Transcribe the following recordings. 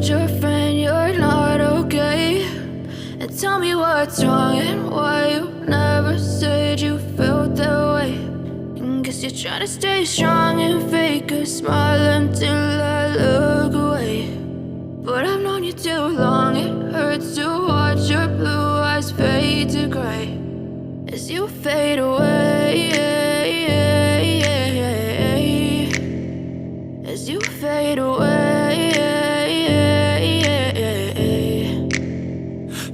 your friend you're not okay, and tell me what's wrong and why you never said you felt that way. And guess you're trying to stay strong and fake a smile until I look away. But I've known you too long, it hurts to watch your blue eyes fade to gray as you fade away, as you fade away.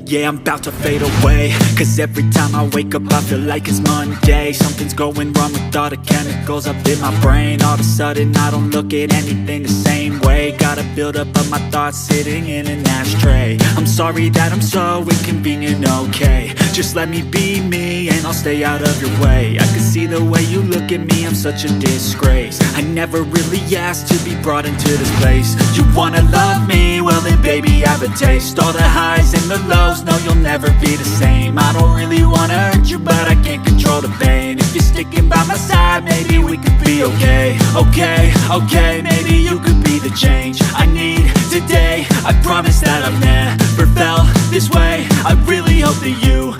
Yeah, I'm about to fade away, cause every time I wake up I feel like it's Monday. Something's going wrong with all the chemicals up in my brain. All of a sudden I don't look at anything the same way. Got a build up of my thoughts sitting in an ashtray. I'm sorry that I'm so inconvenient, okay. Just let me be me and I'll stay out of your way. I can see the way you look at me, I'm such a disgrace. I never really asked to be brought into this place. You wanna love me? Well then baby have a taste. All the highs and the lows, no you'll never be the same. I don't really wanna hurt you but I can't control the pain. If you're sticking by my side maybe we could be okay. Okay, maybe you could be the change I need today. I promise that I've never felt this way. I really hope that you